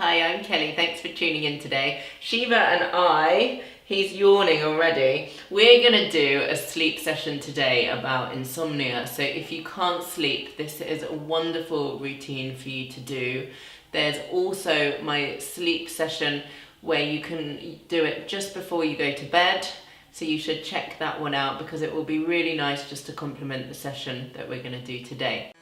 Hi, I'm Kelly. Thanks for tuning in today. Shiva and he's yawning already. We're going to do a sleep session today about insomnia. So if you can't sleep, this is a wonderful routine for you to do. There's also my sleep session where you can do it just before you go to bed. So you should check that one out because it will be really nice just to complement the session that we're going to do today.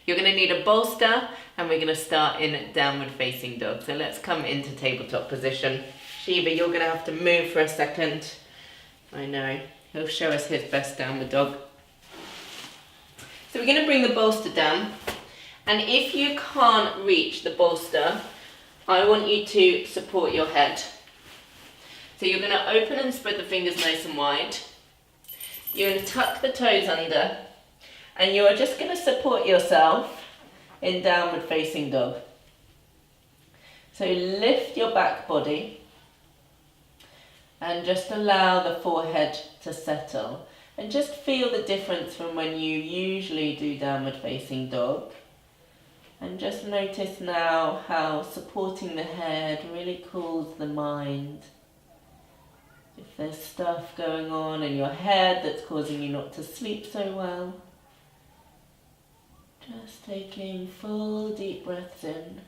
You're going to need a bolster and we're going to start in downward facing dog. So let's come into tabletop position. Shiva, you're going to have to move for a second. I know, he'll show us his best downward dog. So we're going to bring the bolster down, and if you can't reach the bolster, I want you to support your head. So you're going to open and spread the fingers nice and wide. You're going to tuck the toes under. And you're just going to support yourself in downward facing dog. So lift your back body and just allow the forehead to settle. And just feel the difference from when you usually do downward facing dog. And just notice now how supporting the head really cools the mind. If there's stuff going on in your head that's causing you not to sleep so well. Just taking full deep breaths in.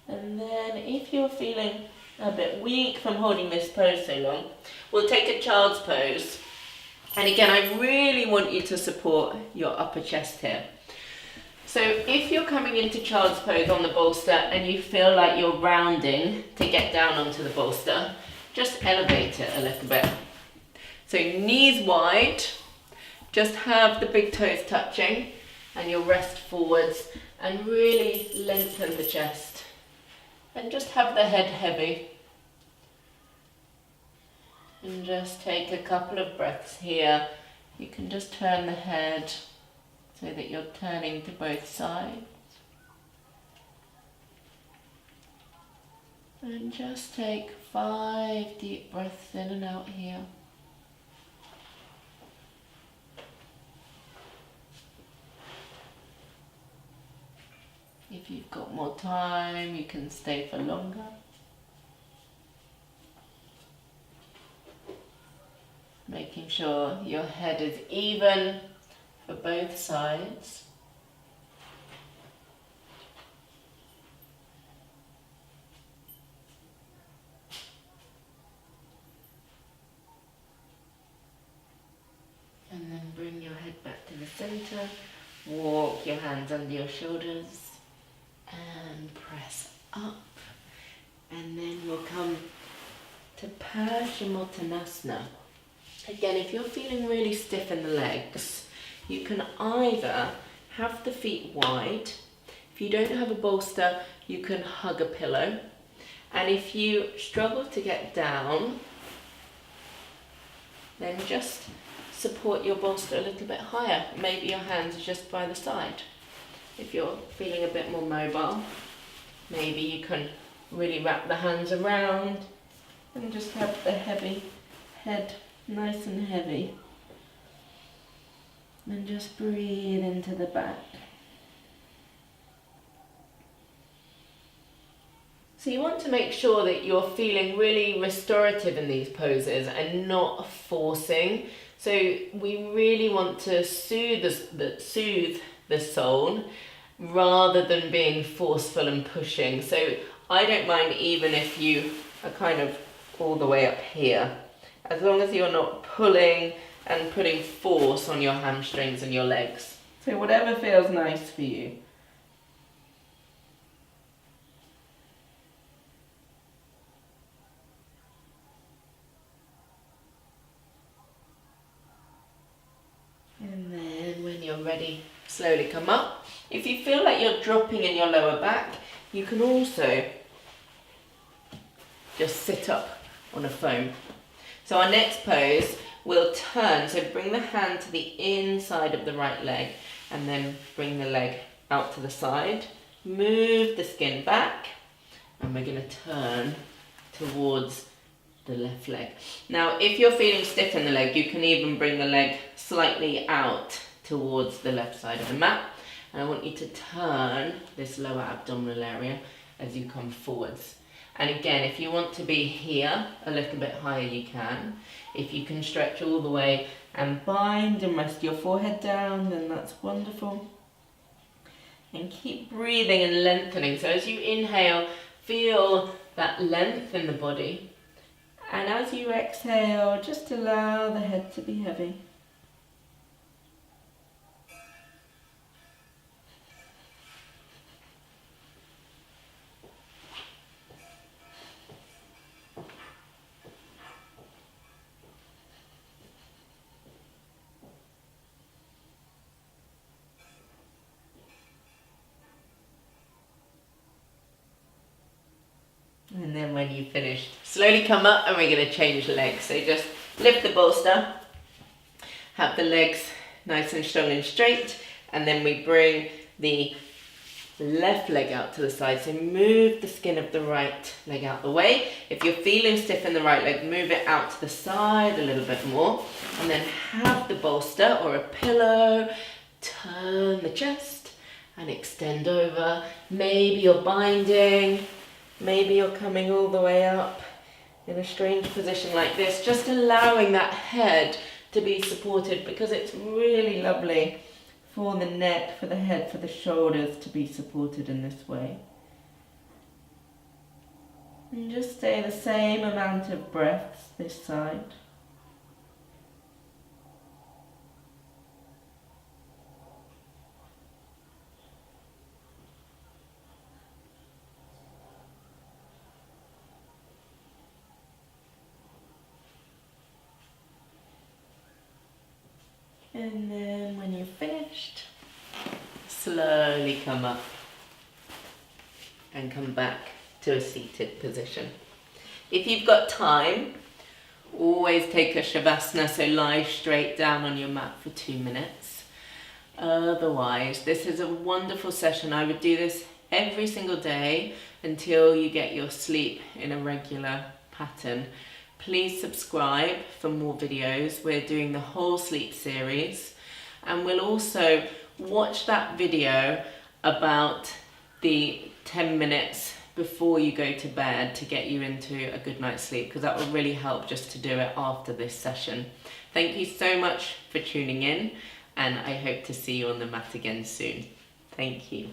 And then if you're feeling a bit weak from holding this pose so long, we'll take a child's pose. And again, I really want you to support your upper chest here. So if you're coming into child's pose on the bolster and you feel like you're rounding to get down onto the bolster, just elevate it a little bit. So knees wide, just have the big toes touching and you'll rest forwards and really lengthen the chest. And just have the head heavy. And just take a couple of breaths here. You can just turn the head so that you're turning to both sides. And just take 5 deep breaths in and out here. If you've got more time, you can stay for longer. Making sure your head is even for both sides. And then bring your head back to the center. Walk your hands under your shoulders. And press up, and then we'll come to Paschimottanasana. Again, if you're feeling really stiff in the legs, you can either have the feet wide. If you don't have a bolster, you can hug a pillow. And if you struggle to get down, then just support your bolster a little bit higher. Maybe your hands are just by the side. If you're feeling a bit more mobile, maybe you can really wrap the hands around and just have the heavy head nice and heavy. And just breathe into the back. So you want to make sure that you're feeling really restorative in these poses and not forcing. So we really want to soothe the soul rather than being forceful and pushing. So I don't mind even if you are kind of all the way up here, as long as you're not pulling and putting force on your hamstrings and your legs. So whatever feels nice for you. And then when you're ready, Slowly come up. If you feel like you're dropping in your lower back, you can also just sit up on a foam. So our next pose, we'll turn, so bring the hand to the inside of the right leg and then bring the leg out to the side. Move the skin back and we're going to turn towards the left leg. Now if you're feeling stiff in the leg, you can even bring the leg slightly out towards the left side of the mat. And I want you to turn this lower abdominal area as you come forwards. And again, if you want to be here a little bit higher, you can. If you can stretch all the way and bind and rest your forehead down, then that's wonderful. And keep breathing and lengthening. So as you inhale, feel that length in the body. And as you exhale, just allow the head to be heavy. And then when you've finished, slowly come up and we're going to change legs. So just lift the bolster, have the legs nice and strong and straight, and then we bring the left leg out to the side. So move the skin of the right leg out the way. If you're feeling stiff in the right leg, move it out to the side a little bit more, and then have the bolster or a pillow, turn the chest and extend over. Maybe you're binding. Maybe you're coming all the way up in a strange position like this, just allowing that head to be supported, because it's really lovely for the neck, for the head, for the shoulders to be supported in this way. And just stay the same amount of breaths this side. And then when you've finished, slowly come up and come back to a seated position. If you've got time, always take a Shavasana, so lie straight down on your mat for 2 minutes. Otherwise, this is a wonderful session. I would do this every single day until you get your sleep in a regular pattern. Please subscribe for more videos. We're doing the whole sleep series, and we'll also watch that video about the 10 minutes before you go to bed to get you into a good night's sleep, because that will really help just to do it after this session. Thank you so much for tuning in, and I hope to see you on the mat again soon. Thank you.